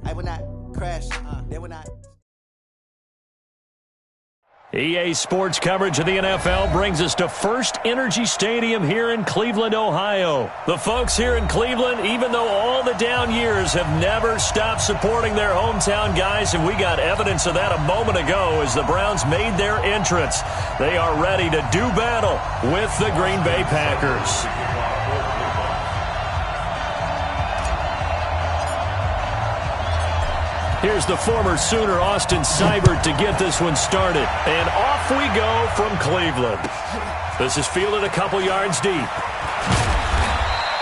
I will not crash. They will not. EA Sports coverage of the NFL brings us to First Energy Stadium here in Cleveland, Ohio. The folks here in Cleveland, even though all the down years, have never stopped supporting their hometown guys, and we got evidence of that a moment ago as the Browns made their entrance. They are ready to do battle with the Green Bay Packers. Here's the former Sooner, Austin Seibert, to get this one started. And off we go from Cleveland. This is fielded a couple yards deep.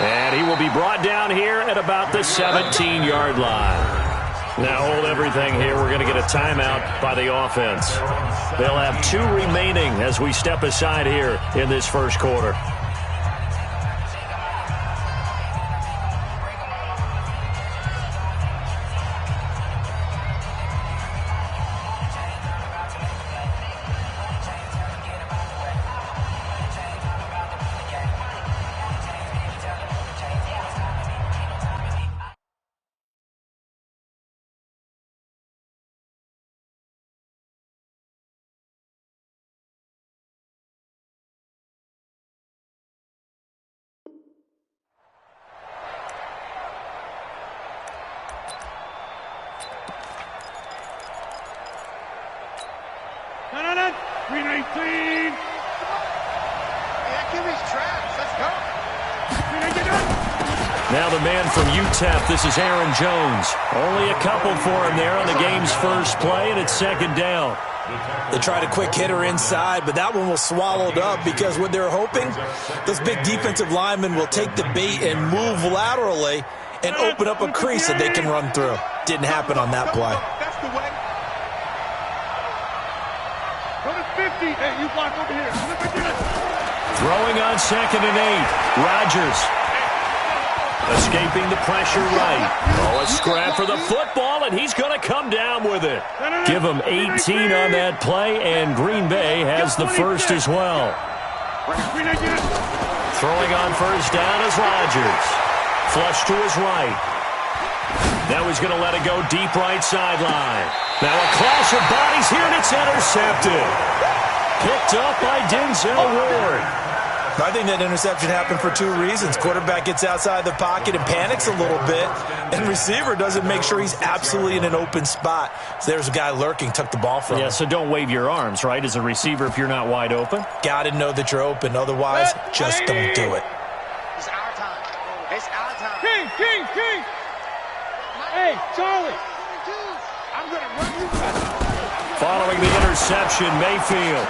And he will be brought down here at about the 17-yard line. Now hold everything here. We're going to get a timeout by the offense. They'll have 2 remaining as we step aside here in this first quarter. Now the man from UTEP, this is Aaron Jones. Only a couple for him there on the game's first play, and it's second down. They tried a quick hitter inside, but that one was swallowed up because what they're hoping, those big defensive linemen will take the bait and move laterally and open up a crease that they can run through. Didn't happen on that play. That's the way. Run it 50. Hey, you block over here. Throwing on 2nd and 8. Rodgers. Escaping the pressure right. Oh, a scrap for the football, and he's going to come down with it. Give him 18 on that play, and Green Bay has the first as well. Throwing on first down is Rodgers. Flush to his right. Now he's going to let it go deep right sideline. Now a clash of bodies here, and it's intercepted. Picked up by Denzel Ward. I think that interception happened for 2 reasons. Quarterback gets outside the pocket and panics a little bit, and receiver doesn't make sure he's absolutely in an open spot. So there's a guy lurking, took the ball from him. Yeah, so don't wave your arms, right, as a receiver if you're not wide open? Got to know that you're open. Otherwise, just don't do it. It's our time. It's our time. King. Hey, Charlie. I'm going to run you back. Following the interception, Mayfield.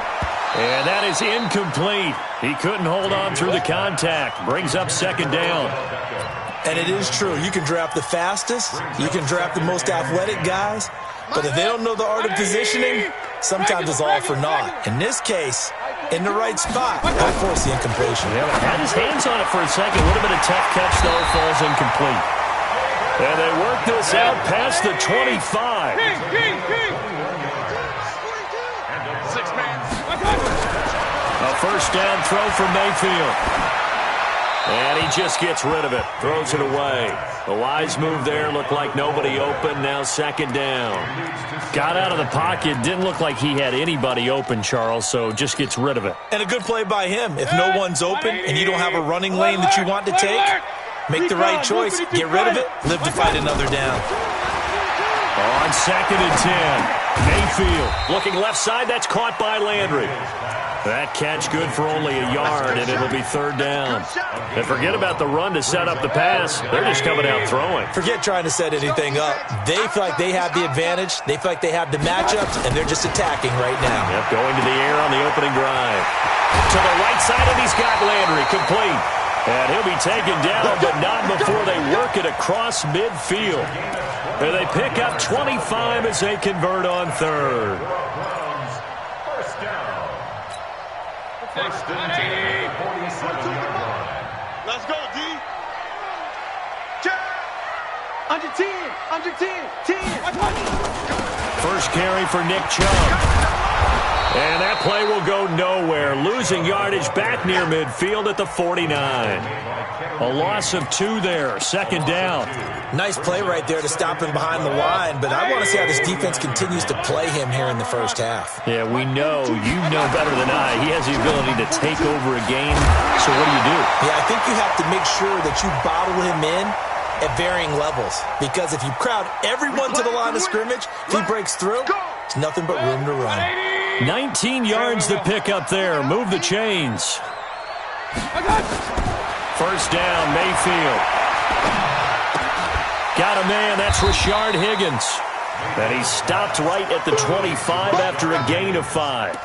And that is incomplete. He couldn't hold on through the contact. Brings up second down. And it is true. You can draft the fastest. You can draft the most athletic guys. But if they don't know the art of positioning, sometimes it's all for naught. In this case, in the right spot, they'll force the incompletion. Yeah, had his hands on it for a second. Would have been a tough catch, though. Falls incomplete. And they work this out past the 25. A first down throw for Mayfield. And he just gets rid of it. Throws it away. The wise move there. Looked like nobody open. Now second down. Got out of the pocket. Didn't look like he had anybody open, Charles, so just gets rid of it. And a good play by him. If no one's open and you don't have a running lane that you want to take, make the right choice. Get rid of it. Live to fight another down. On 2nd and 10. Mayfield looking left side. That's caught by Landry. That catch good for only a yard, and it'll be third down. And forget about the run to set up the pass. They're just coming out throwing. Forget trying to set anything up. They feel like they have the advantage. They feel like they have the matchups, and they're just attacking right now. Yep, going to the air on the opening drive. To the right side, and he's got Landry complete. And he'll be taken down, but not before they work it across midfield. And they pick up 25 as they convert on third. First and 10, 47-yard. Let's go, D. Under 10, 10. First carry for Nick Chubb. And that play will go nowhere, losing yardage back near midfield at the 49. A loss of 2 there, second down. Nice play right there to stop him behind the line, but I want to see how this defense continues to play him here in the first half. Yeah, we know, you know better than I, he has the ability to take over a game, so what do? Yeah, I think you have to make sure that you bottle him in at varying levels, because if you crowd everyone to the line of scrimmage, if he breaks through, there's nothing but room to run. 19 yards to pick up there. Move the chains. First down, Mayfield. Got a man. That's Rashard Higgins. And he stopped right at the 25 after a gain of 5.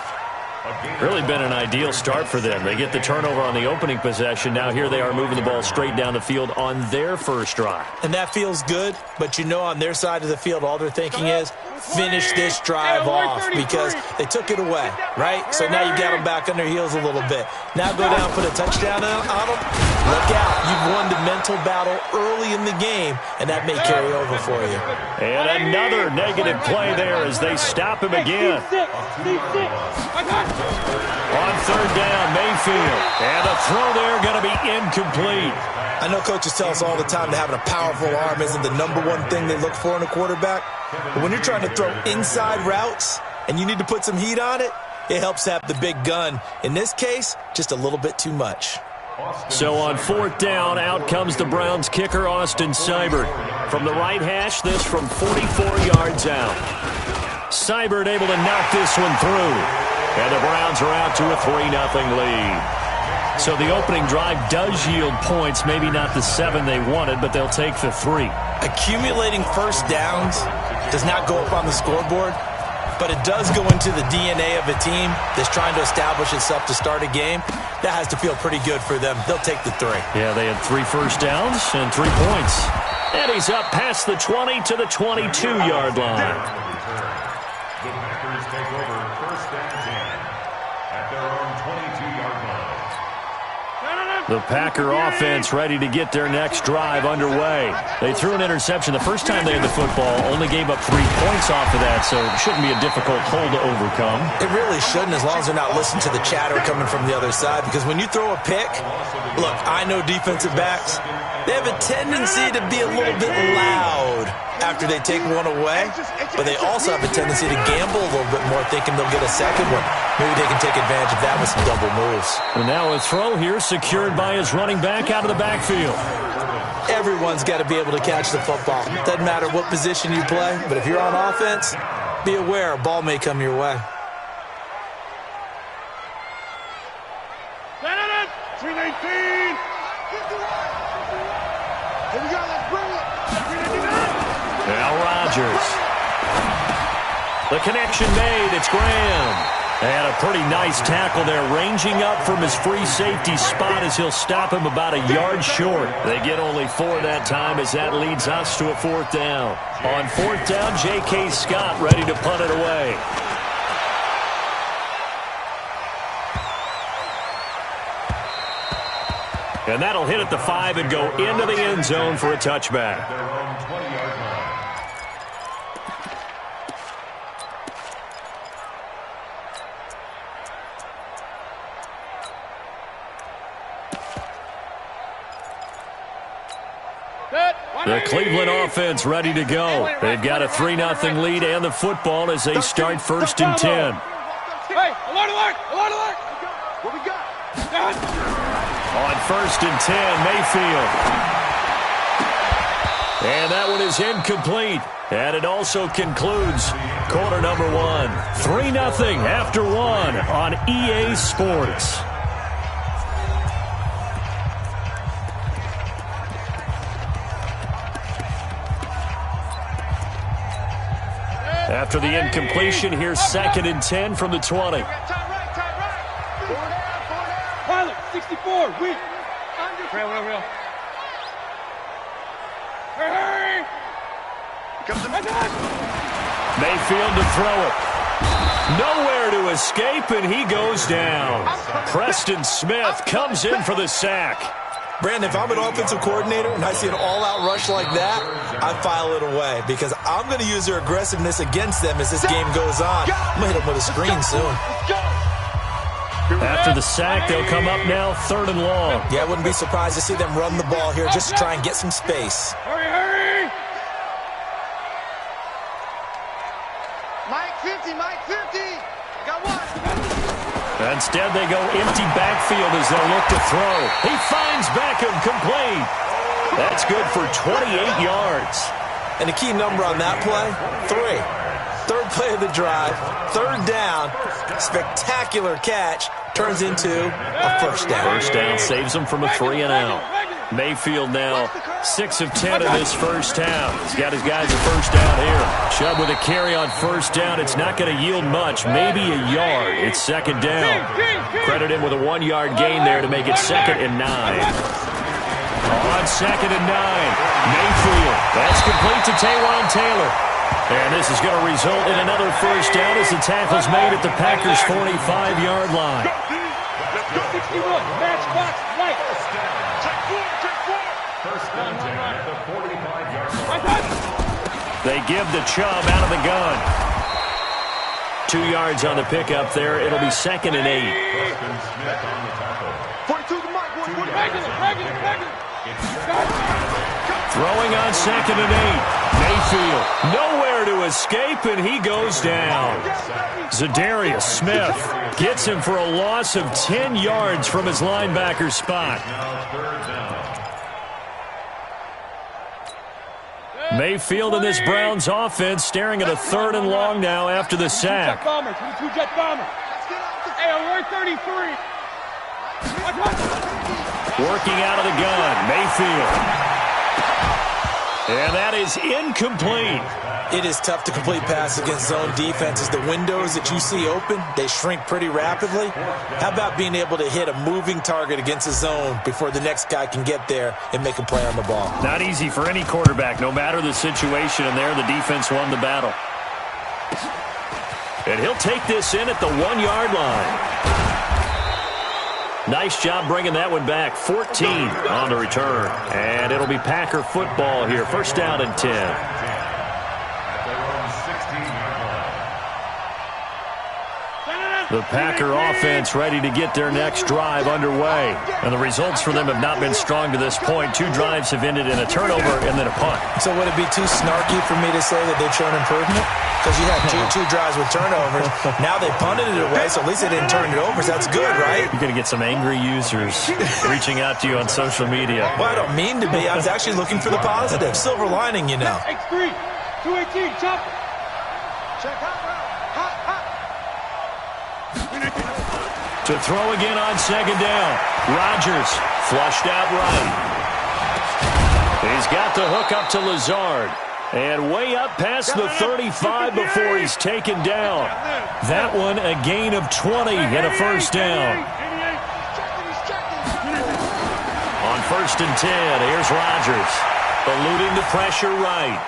Really been an ideal start for them. They get the turnover on the opening possession. Now here they are moving the ball straight down the field on their first drive. And that feels good, but you know on their side of the field all they're thinking is finish this drive off because they took it away, right? So now you got them back on their heels a little bit. Now go down, put a touchdown on them. Look out. You've won the mental battle early in the game, and that may carry over for you. And another negative play there as they stop him again. On third down, Mayfield. And the throw there going to be incomplete. I know coaches tell us all the time that having a powerful arm isn't the #1 thing they look for in a quarterback. But when you're trying to throw inside routes and you need to put some heat on it, it helps have the big gun. In this case, just a little bit too much. So on fourth down, out comes the Browns kicker, Austin Seibert. From the right hash, this from 44 yards out. Seibert able to knock this one through. And the Browns are out to a 3-0 lead. So the opening drive does yield points, maybe not the 7 they wanted, but they'll take the 3. Accumulating first downs does not go up on the scoreboard, but it does go into the DNA of a team that's trying to establish itself to start a game. That has to feel pretty good for them. They'll take the 3. Yeah, they had 3 first downs and 3 points. And he's up past the 20 to the 22-yard line. The Packers take over first and 10 at their own 22-yard line. The Packer offense ready to get their next drive underway. They threw an interception the first time they had the football, only gave up 3 points off of that, so it shouldn't be a difficult hole to overcome. It really shouldn't, as long as they're not listening to the chatter coming from the other side, because when you throw a pick, look, I know defensive backs, they have a tendency to be a little bit loud after they take one away, but they also have a tendency to gamble a little bit more, thinking they'll get a second one. Maybe they can take advantage of that with some double moves. And now a throw here secured by his running back out of the backfield. Everyone's got to be able to catch the football. Doesn't matter what position you play, but if you're on offense, be aware a ball may come your way. 319. Here we go, let's bring it. 399. Now Rodgers. The connection made, it's Graham. And a pretty nice tackle there, ranging up from his free safety spot as he'll stop him about a yard short. They get only 4 that time as that leads us to a 4th down. On 4th down, J.K. Scott ready to punt it away. And that'll hit at the 5 and go into the end zone for a touchback. Their own 20-yard line. The Cleveland offense ready to go. They've got a 3-0 lead and the football as they start 1st and 10. Hey, alert, alert, alert, alert. What we got? On 1st and 10, Mayfield. And that one is incomplete. And it also concludes quarter number 1. 3-0 after 1 on EA Sports. After the incompletion, here's 2nd and 10 from the 20. Pilot, 64, we. Real. Hurry! Mayfield to throw it. Nowhere to escape, and he goes down. Preston Smith comes in for the sack. Brandon, if I'm an offensive coordinator and I see an all-out rush like that, I file it away because I'm going to use their aggressiveness against them as this game goes on. I'm going to hit them with a screen soon. After the sack, they'll come up now 3rd and long. Yeah, I wouldn't be surprised to see them run the ball here just to try and get some space. Hurry! Mike 50, Mike 50. Got one. Instead, they go empty backfield as they'll look to throw. He finds Beckham complete. That's good for 28 yards. And the key number on that play, 3. 3rd play of the drive, 3rd down, spectacular catch, turns into a 1st down. 1st down saves them from a 3 and out. Mayfield now 6 of 10 in this 1st half. He's got his guys a 1st down here. Chubb with a carry on 1st down. It's not going to yield much, maybe a yard. It's 2nd down. Credit him with a 1-yard gain there to make it 2nd and 9. On 2nd and 9, Mayfield. That's complete to Taywan Taylor. And this is going to result in another 1st down as the tackle's made at the Packers' 45-yard line. First down at the 45-yard line. They give the Chubb out of the gun. 2 yards on the pickup there. It'll be 2nd and 8. Preston Smith on the tackle. 42 to Mike. Regular. Throwing on 2nd and 8. Mayfield nowhere to escape, and he goes down. Zadarius Smith gets him for a loss of 10 yards from his linebacker spot. Now 3rd down. Mayfield in this Browns offense staring at a 3rd and long now after the sack. Two-jet bomber. Hey, we're 33. Working out of the gun, Mayfield. And that is incomplete. It is tough to complete passes against zone defenses. The windows that you see open, they shrink pretty rapidly. How about being able to hit a moving target against a zone before the next guy can get there and make a play on the ball? Not easy for any quarterback, no matter the situation, and there the defense won the battle. And he'll take this in at the 1-yard line. Nice job bringing that one back. 14 on the return. And it'll be Packer football here. 1st down and 10. The Packer offense ready to get their next drive underway. And the results for them have not been strong to this point. 2 drives have ended in a turnover and then a punt. So would it be too snarky for me to say that they've shown improvement? Because you had two drives with turnovers. Now they punted it away, so at least they didn't turn it over. So that's good, right? You're going to get some angry users reaching out to you on social media. Well, I don't mean to be. I was actually looking for the positive. Silver lining, you know. X3, 218, chop. Check out. To throw again on 2nd down. Rodgers flushed out right. He's got the hook up to Lazard. And way up past the 35 before he's taken down. That one a gain of 20 and a 1st down. On 1st and 10, here's Rodgers. Eluding the pressure right.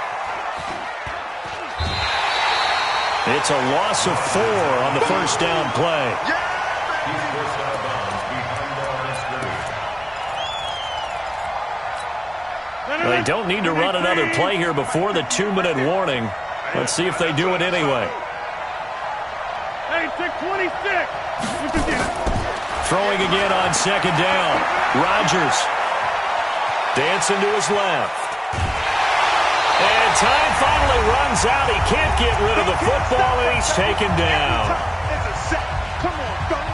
It's a loss of 4 on the 1st down play. They don't need to run another play here before the 2-minute warning. Let's see if they do it anyway. Hey, 626. Throwing again on 2nd down. Rodgers dancing to his left. And time finally runs out. He can't get rid of the football, and he's taken down. It's a sack. Come on, fellas.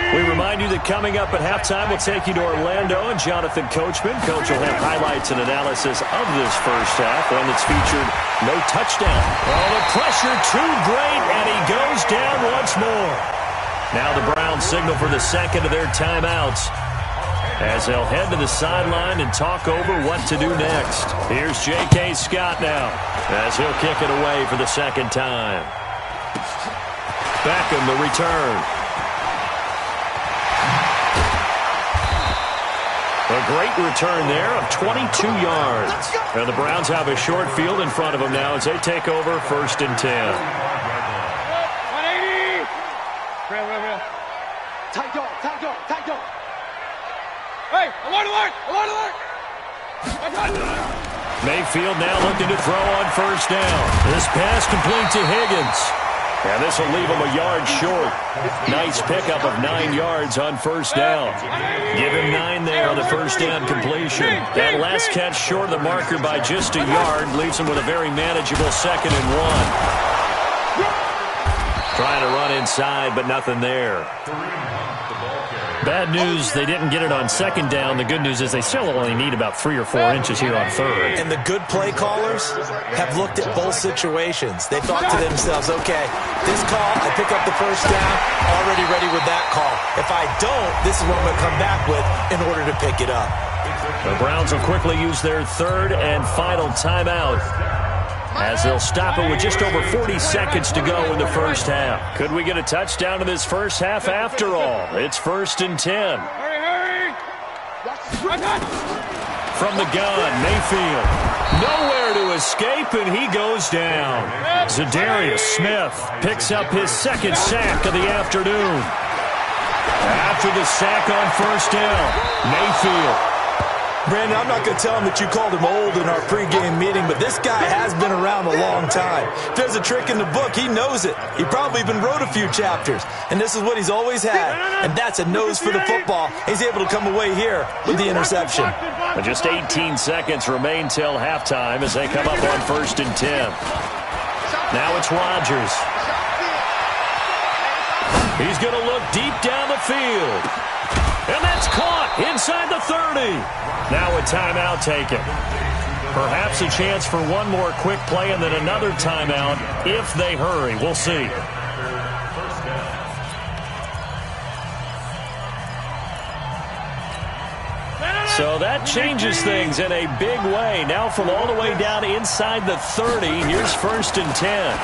We remind you that coming up at halftime, we'll take you to Orlando and Jonathan Coachman. Coach will have highlights and analysis of this 1st half, one that's featured no touchdown. Oh, the pressure too great, and he goes down once more. Now the Browns signal for the 2nd of their timeouts as they'll head to the sideline and talk over what to do next. Here's J.K. Scott now as he'll kick it away for the 2nd time. Beckham the return. A great return there of 22 yards. And the Browns have a short field in front of them now as they take over 1st and 10. 180. Tight dog, tight dog, tight dog. Hey, alert! Mayfield now looking to throw on first down. This pass complete to Higgins. And this will leave him a yard short. Nice pickup of 9 yards on first down. Give him 9 there on the first down completion. That last catch short of the marker by just a yard leaves him with a very manageable 2nd and 1. Trying to run inside, but nothing there. Bad news, they didn't get it on 2nd down. The good news is they still only need about 3 or 4 inches here on 3rd. And the good play callers have looked at both situations. They thought to themselves, okay, this call, I pick up the first down, already ready with that call. If I don't, this is what I'm going to come back with in order to pick it up. The Browns will quickly use their 3rd and final timeout, as they'll stop it with just over 40 seconds to go in the first half. Could we get a touchdown in this first half after all? It's 1st and 10. Hurry! From the gun, Mayfield. Nowhere to escape, and he goes down. Zadarius Smith picks up his 2nd sack of the afternoon. After the sack on first down, Mayfield. Brandon, I'm not going to tell him that you called him old in our pregame meeting, but this guy has been around a long time. If there's a trick in the book, he knows it. He probably even wrote a few chapters, and this is what he's always had, and that's a nose for the football. He's able to come away here with the interception. But just 18 seconds remain till halftime as they come up on 1st and 10. Now it's Rodgers. He's going to look deep down the field. And that's caught inside the 30. Now a timeout taken. Perhaps a chance for one more quick play and then another timeout if they hurry. We'll see. So that changes things in a big way. Now from all the way down inside the 30, here's 1st and 10.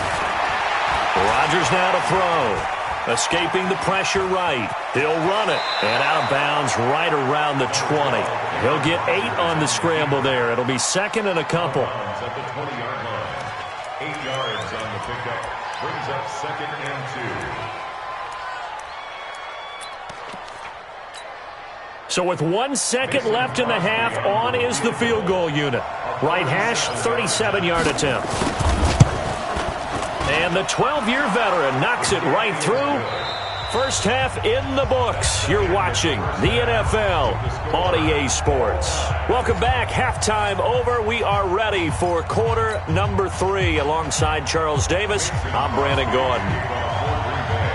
Rodgers now to throw. Escaping the pressure right. He'll run it. And out of bounds right around the 20. He'll get 8 on the scramble there. It'll be 2nd and a couple. At the 20-yard line. 8 yards on the pickup. Brings up 2nd and 2. So with 1 second left in the half, on is the field goal unit. Right hash, 37-yard attempt. And the 12-year veteran knocks it right through. First half in the books. You're watching the NFL on EA Sports. Welcome back. Halftime over. We are ready for quarter number 3. Alongside Charles Davis, I'm Brandon Gordon.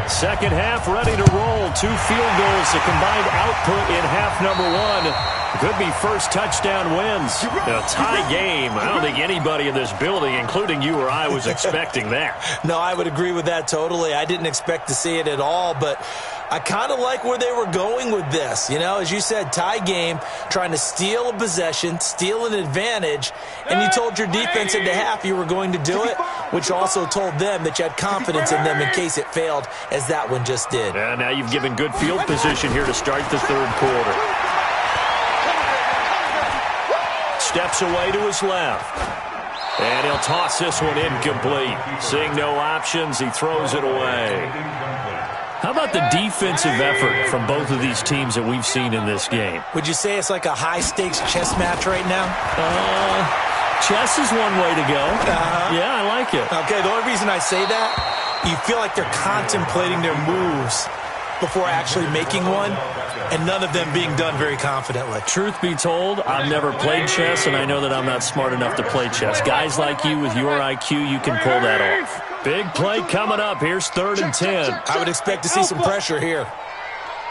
Second half ready to roll. 2 field goals, the combined output in half number 1. Could be first touchdown wins. A tie game. I don't think anybody in this building, including you or I, was expecting that. No, I would agree with that totally. I didn't expect to see it at all, but I kind of like where they were going with this. You know, as you said, tie game, trying to steal a possession, steal an advantage, and you told your defense at the half you were going to do it, which also told them that you had confidence in them in case it failed, as that one just did. And now you've given good field position here to start the third quarter. Steps away to his left. And he'll toss this one incomplete. Seeing no options, he throws it away. How about the defensive effort from both of these teams that we've seen in this game? Would you say it's like a high-stakes chess match right now? Chess is one way to go. Yeah, I like it. Okay, the only reason I say that, you feel like they're contemplating their moves before actually making one, and none of them being done very confidently. Truth be told, I've never played chess, and I know that I'm not smart enough to play chess. Guys like you with your IQ, you can pull that off. Big play coming up. Here's 3rd and 10. I would expect to see some pressure here.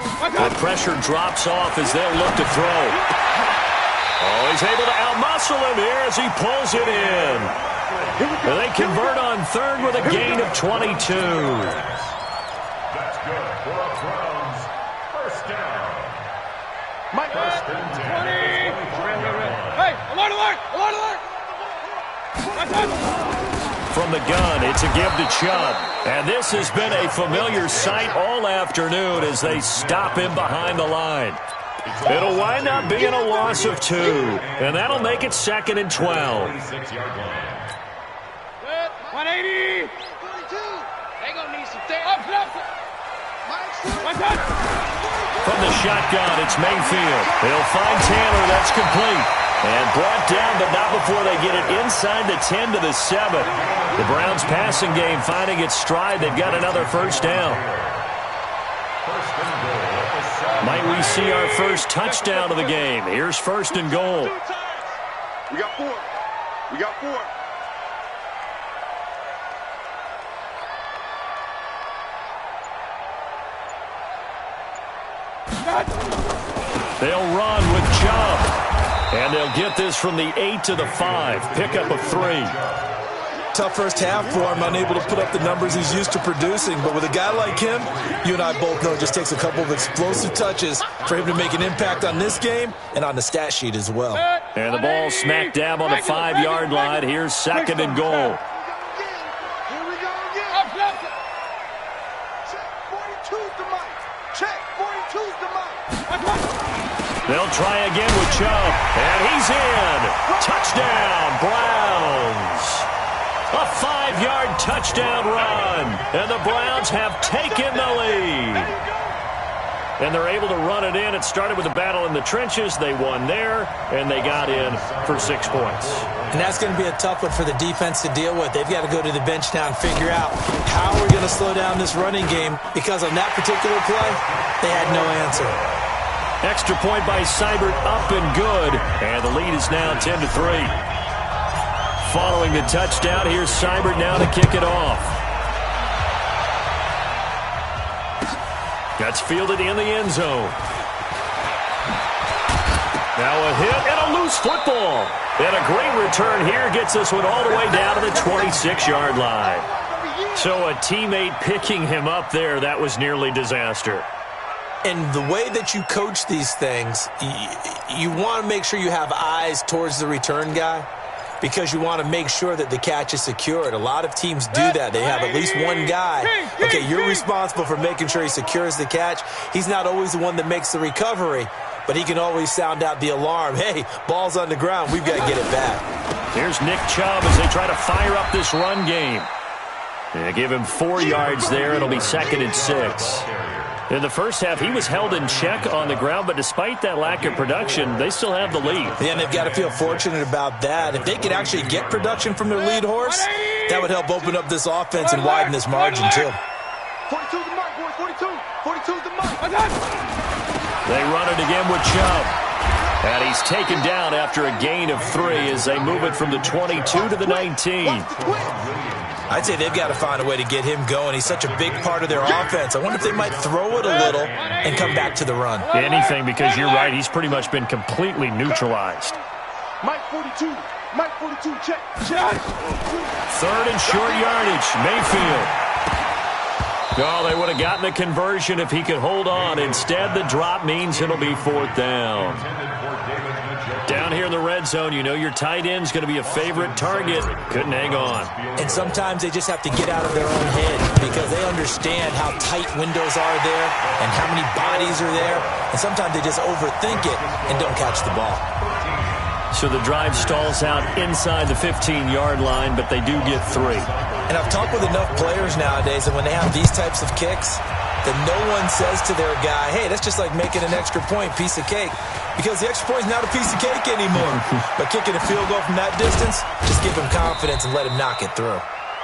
The pressure drops off as they'll look to throw. Oh, he's able to outmuscle him here as he pulls it in. And they convert on 3rd with a gain of 22. That's good for a Browns first down. First and 10. Hey, alert, alert, alert, alert! From the gun, it's a give to Chubb. And this has been a familiar sight all afternoon as they stop him behind the line. It'll wind up being a loss of 2, and that'll make it 2nd and 12. 180! 42! They gonna need some things. Up, up! in the shotgun. It's Mayfield. He'll find Taylor. That's complete. And brought down, but not before they get it inside the 10 to the 7. The Browns passing game finding its stride. They've got another first down. Might we see our first touchdown of the game? Here's first and goal. We got 4. We got 4. They'll run with Chubb. And they'll get this from the 8 to the 5. Pickup of 3. Tough first half for him, unable to put up the numbers he's used to producing. But with a guy like him, you and I both know it just takes a couple of explosive touches for him to make an impact on this game and on the stat sheet as well. And the ball smack dab on the 5-yard line. Here's second and goal. Here we go again. Check 42's the mic. Check 42's the mic. They'll try again with Chubb. And he's in. Touchdown, Browns. A 5-yard touchdown run. And the Browns have taken the lead. And they're able to run it in. It started with a battle in the trenches. They won there, and they got in for 6 points. And that's going to be a tough one for the defense to deal with. They've got to go to the bench now and figure out how we're going to slow down this running game, because on that particular play, they had no answer. Extra point by Seibert, up and good. And the lead is now 10-3. Following the touchdown, here's Seibert now to kick it off. That's fielded in the end zone. Now a hit and a loose football. And a great return here gets this one all the way down to the 26-yard line. So a teammate picking him up there, that was nearly disaster. And the way that you coach these things, you want to make sure you have eyes towards the return guy, because you want to make sure that the catch is secured. A lot of teams do that. They have at least one guy. Okay, you're responsible for making sure he secures the catch. He's not always the one that makes the recovery, but he can always sound out the alarm. Hey, ball's on the ground. We've got to get it back. Here's Nick Chubb as they try to fire up this run game. They give him 4 yards there. It'll be second and 6. In the first half, he was held in check on the ground, but despite that lack of production, they still have the lead. Yeah, and they've got to feel fortunate about that. If they could actually get production from their lead horse, that would help open up this offense and widen this margin, too. 42's the mic, boys. 42's the mic. They run it again with Chubb. And he's taken down after a gain of 3 as they move it from the 22 to the 19. I'd say they've got to find a way to get him going. He's such a big part of their offense. I wonder if they might throw it a little and come back to the run. Anything, because you're right. He's pretty much been completely neutralized. Mike 42. Mike 42. Check. Third and short yardage. Mayfield. Oh, they would have gotten the conversion if he could hold on. Instead, the drop means it'll be 4th down. Down here in the red zone, you know your tight end's going to be a favorite target. Couldn't hang on. And sometimes they just have to get out of their own head, because they understand how tight windows are there and how many bodies are there. And sometimes they just overthink it and don't catch the ball. So the drive stalls out inside the 15-yard line, but they do get 3. And I've talked with enough players nowadays, and when they have these types of kicks, that no one says to their guy, hey, that's just like making an extra point, piece of cake. Because the extra point is not a piece of cake anymore. But kicking a field goal from that distance, just give him confidence and let him knock it through.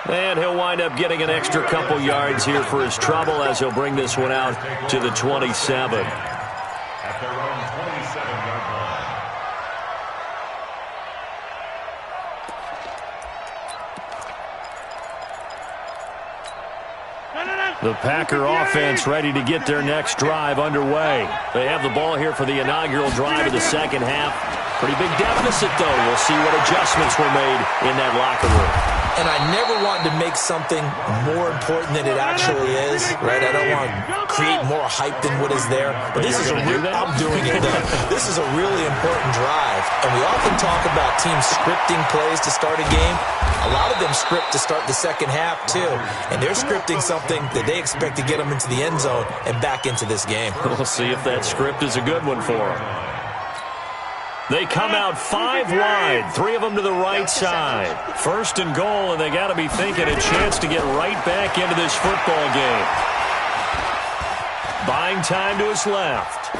And he'll wind up getting an extra couple yards here for his trouble as he'll bring this one out to the 27. At their own 27-yard line. The Packer offense ready to get their next drive underway. They have the ball here for the inaugural drive of the second half. Pretty big deficit, though. We'll see what adjustments were made in that locker room. And I never want to make something more important than it actually is, right? I don't want to create more hype than what is there. But this is I'm doing it, though. This is a really important drive. And we often talk about teams scripting plays to start a game. A lot of them script to start the second half, too. And they're scripting something that they expect to get them into the end zone and back into this game. We'll see if that script is a good one for them. They come out 5 wide, 3 of them to the right side. First and goal, and they got to be thinking a chance to get right back into this football game. Buying time to his left.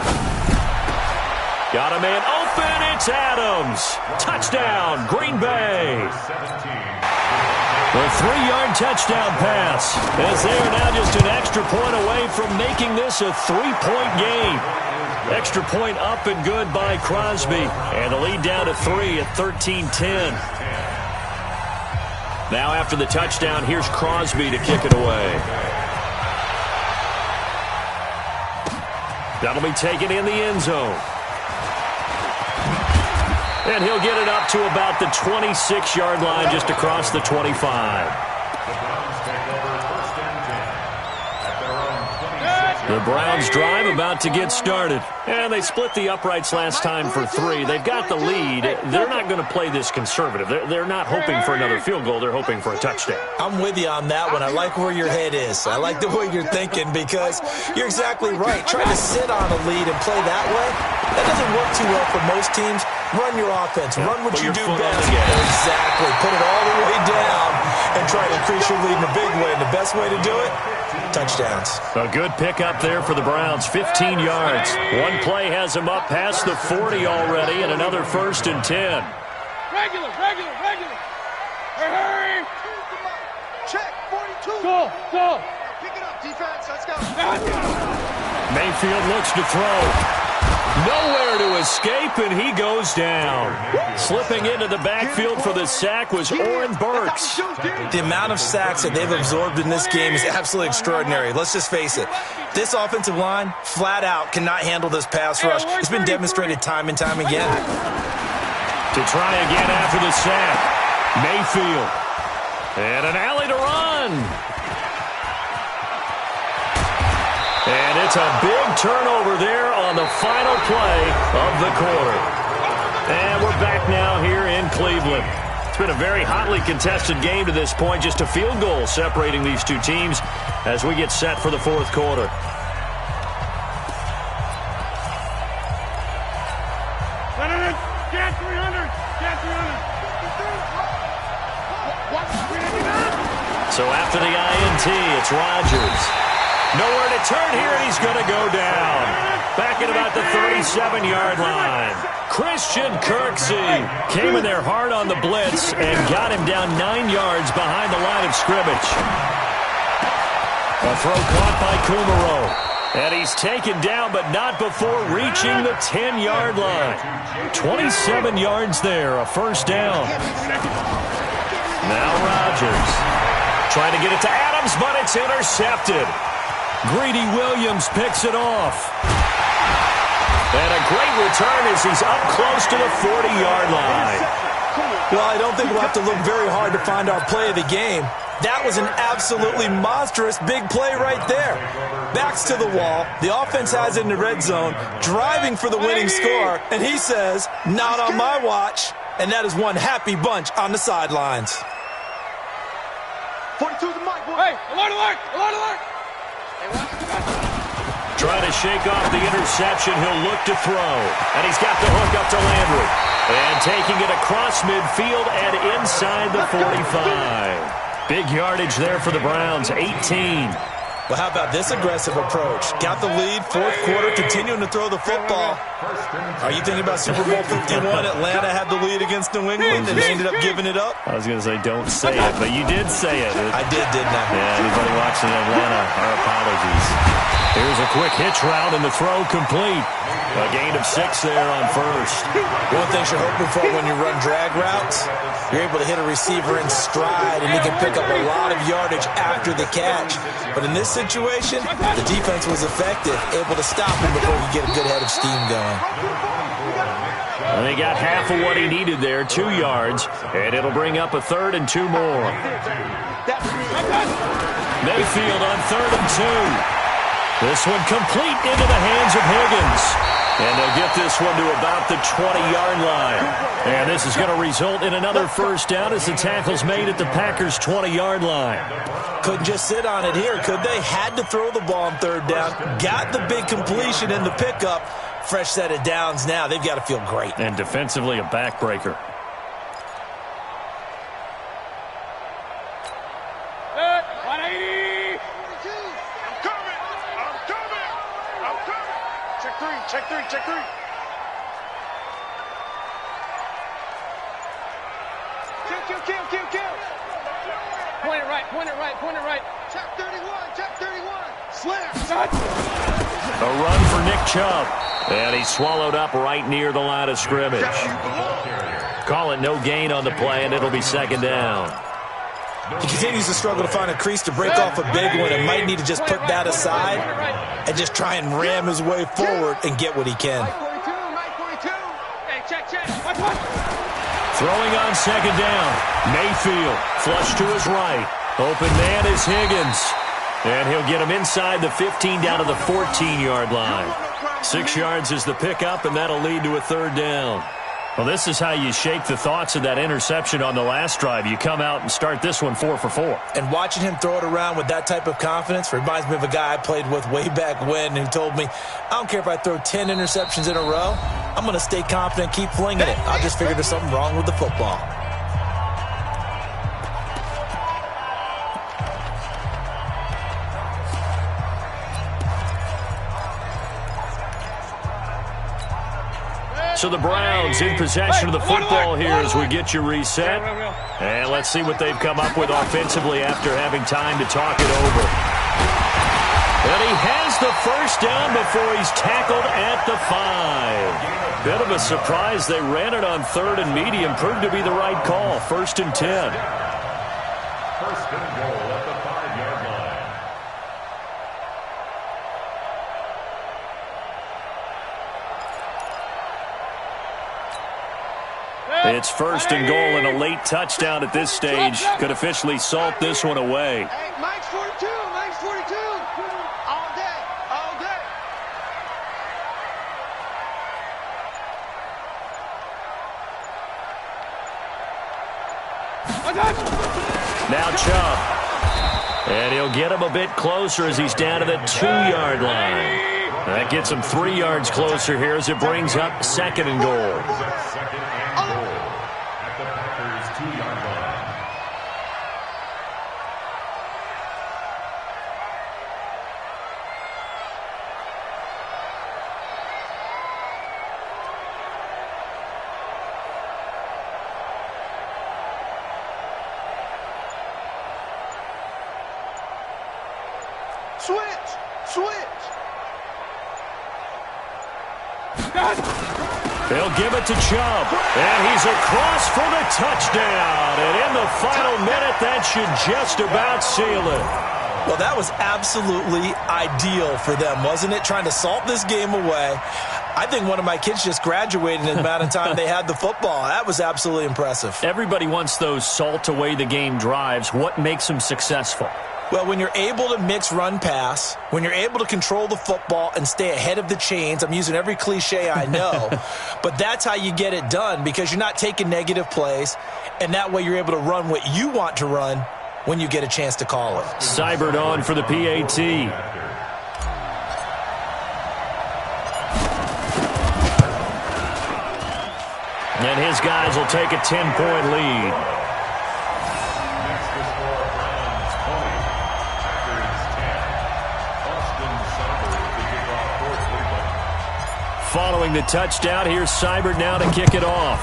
Got a man open. It's Adams. Touchdown, Green Bay. The 3-yard touchdown pass, as they are now just an extra point away from making this a 3-point game. Extra point up and good by Crosby, and the lead down to 3 at 13-10. Now after the touchdown, here's Crosby to kick it away. That'll be taken in the end zone. And he'll get it up to about the 26-yard line, just across the 25. The Browns drive about to get started. And they split the uprights last time for 3. They've got the lead. They're not going to play this conservative. They're not hoping for another field goal. They're hoping for a touchdown. I'm with you on that one. I like where your head is. I like the way you're thinking, because you're exactly right. Trying to sit on a lead and play that way, that doesn't work too well for most teams. Run your offense. Run what you do best. Exactly. Put it all the way down and try to increase your lead in a big way. And the best way to do it, touchdowns. A good pickup there for the Browns, 15 yards. One play has them up past the 40 already, and another 1st and 10. Regular. Hurry. Check, 42. Go. Pick it up, defense. Let's go. Mayfield looks to throw. Nowhere to escape, and he goes down. Slipping into the backfield for the sack was Oren Burks. The amount of sacks that they've absorbed in this game is absolutely extraordinary. Let's just face it. This offensive line, flat out, cannot handle this pass rush. It's been demonstrated time and time again. To try again after the sack, Mayfield. And an alley to run. And it's a big turnover there on the final play of the quarter. And we're back now here in Cleveland. It's been a very hotly contested game to this point. Just a field goal separating these two teams as we get set for the 4th quarter. So after the INT, it's Rodgers. Nowhere to turn here, and he's going to go down. Back at about the 37-yard line. Christian Kirksey came in there hard on the blitz and got him down 9 yards behind the line of scrimmage. A throw caught by Kumaro. And he's taken down, but not before reaching the 10-yard line. 27 yards there, a 1st down. Now Rodgers trying to get it to Adams, but it's intercepted. Greedy Williams picks it off. And a great return as he's up close to the 40-yard line. Well, I don't think we'll have to look very hard to find our play of the game. That was an absolutely monstrous big play right there. Backs to the wall. The offense has it in the red zone, driving for the winning score. And he says, not on my watch. And that is one happy bunch on the sidelines. 42 the mic, boy. Hey, alert! Trying to shake off the interception, he'll look to throw. And he's got the hook up to Landry. And taking it across midfield and inside the 45. Big yardage there for the Browns, 18. Well, how about this aggressive approach? Got the lead, 4th quarter, continuing to throw the football. Are you thinking about Super Bowl 51? Atlanta had the lead against New England, and they ended up giving it up? I was going to say, don't say it, but you did say it. I did, didn't I? Yeah, anybody watching Atlanta, our apologies. Here's a quick hitch route, and the throw complete. A gain of 6 there on 1st. One thing you're hoping for when you run drag routes, you're able to hit a receiver in stride, and he can pick up a lot of yardage after the catch. But in this situation, the defense was effective, able to stop him before he get a good head of steam going. And they got half of what he needed there, 2 yards, and it'll bring up a 3rd and 2 more. Mayfield on 3rd and 2. This one complete into the hands of Higgins. And they'll get this one to about the 20-yard line. And this is going to result in another 1st down as the tackle's made at the Packers' 20-yard line. Couldn't just sit on it here, could they? Had to throw the ball on 3rd down. Got the big completion in the pickup. Fresh set of downs now. They've got to feel great. And defensively, a backbreaker. Kill. Point it right. Check 31. Slam. A run for Nick Chubb. And he's swallowed up right near the line of scrimmage. Call it no gain on the play, and it'll be second down. He continues to struggle to find a crease to break off a big one and might need to just put that aside and just try and ram his way forward and get what he can. Hey, check. Throwing on second down. Mayfield flush to his right. Open man is Higgins. And he'll get him inside the 15 down to the 14-yard line. 6 yards is the pickup, and that'll lead to a third down. Well, this is how you shake the thoughts of that interception on the last drive. You come out and start this one 4 for 4. And watching him throw it around with that type of confidence reminds me of a guy I played with way back when who told me, I don't care if I throw 10 interceptions in a row, I'm going to stay confident, keep flinging it. I just figured there's something wrong with the football. So the Browns in possession of the football here as we get you reset. And let's see what they've come up with offensively after having time to talk it over. And he has the first down before he's tackled at the 5. Bit of a surprise. They ran it on third and medium. Proved to be the right call. 1st and 10. First and goal at the 5-yard line. It's 1st and goal and a late touchdown at this stage. Could officially salt this one away. Hey, Mike's 42. All day. Now Chubb. And he'll get him a bit closer as he's down to the 2-yard line. That gets him 3 yards closer here as it brings up 2nd and goal. Second and goal at the Packers' 2-yard line. Switch. They'll give it to Chubb, and he's across for the touchdown. And in the final minute, that should just about seal it. Well, that was absolutely ideal for them, wasn't it? Trying to salt this game away. I think one of my kids just graduated in the amount of time they had the football. That was absolutely impressive. Everybody wants those salt-away-the-game drives. What makes them successful? Well, when you're able to mix run-pass, when you're able to control the football and stay ahead of the chains, I'm using every cliche I know, but that's how you get it done because you're not taking negative plays, and that way you're able to run what you want to run when you get a chance to call it. Seibert on for the PAT. And his guys will take a 10-point lead. Next to score, Browns 20, Packers 10. Austin Seibert to kick off for Cleveland. Following the touchdown, here's Seibert now to kick it off.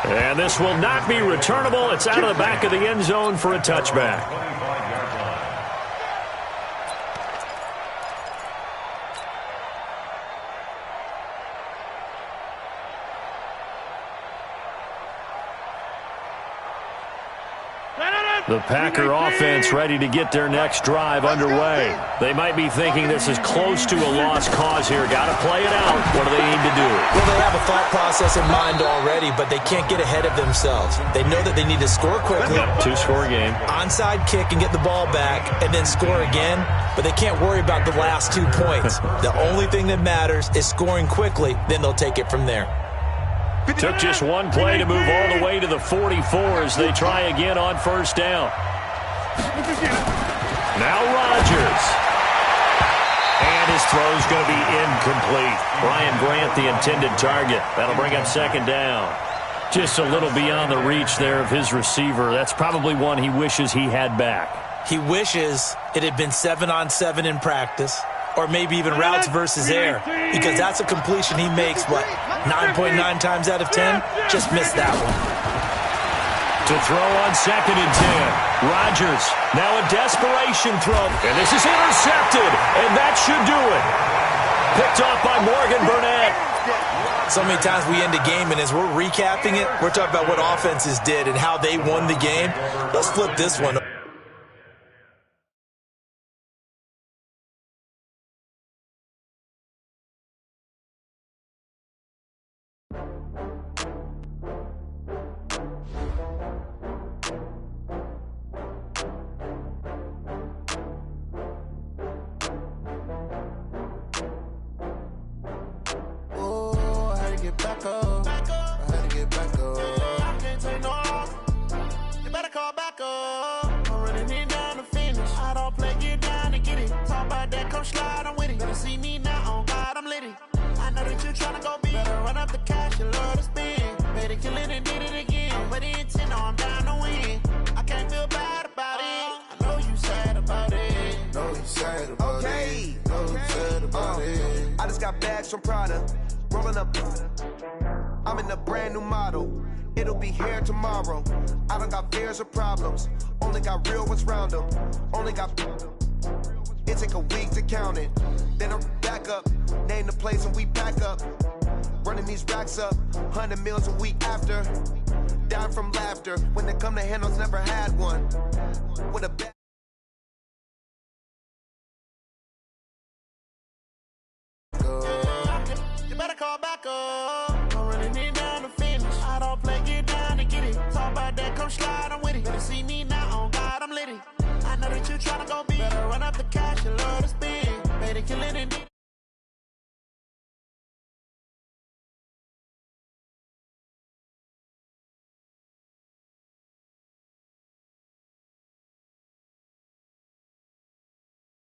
And this will not be returnable. It's out of the back of the end zone for a touchback. 25-yard line. The Packer offense ready to get their next drive underway. They might be thinking this is close to a lost cause here. Got to play it out. What do they need to do? Well, they have a thought process in mind already, but they can't get ahead of themselves. They know that they need to score quickly. Two-score game. Onside kick and get the ball back and then score again, but they can't worry about the last 2 points. The only thing that matters is scoring quickly, then they'll take it from there. Took just one play to move all the way to the 44 as they try again on first down. Now Rodgers. And his throw's going to be incomplete. Brian Grant, the intended target. That'll bring up second down. Just a little beyond the reach there of his receiver. That's probably one he wishes he had back. He wishes it had been 7-on-7 in practice. or maybe even routes versus air, because that's a completion he makes, what, 9.9 times out of 10? Just missed that one. To throw on 2nd and 10. Rodgers, now a desperation throw. And this is intercepted, and that should do it. Picked off by Morgan Burnett. So many times we end a game, and as we're recapping it, we're talking about what offenses did and how they won the game. Let's flip this one. I just got bags from Prada, rolling up. I'm in a brand new model. It'll be here tomorrow. I don't got fears or problems. Only got real ones round them. Only got. It take a week to count it. Then I'm back up. Name the place and we pack up. Running these racks up. 100 meals a week after. Down from laughter. When they come to handles, never had one. With a bag. You better call back up. I'm running it down to finish. I don't play, get down to get it. Talk about that, come slide, I'm with it. Better see me now, on God, I'm litty. I know that you tryna go beat. Better run up the cash, you love this.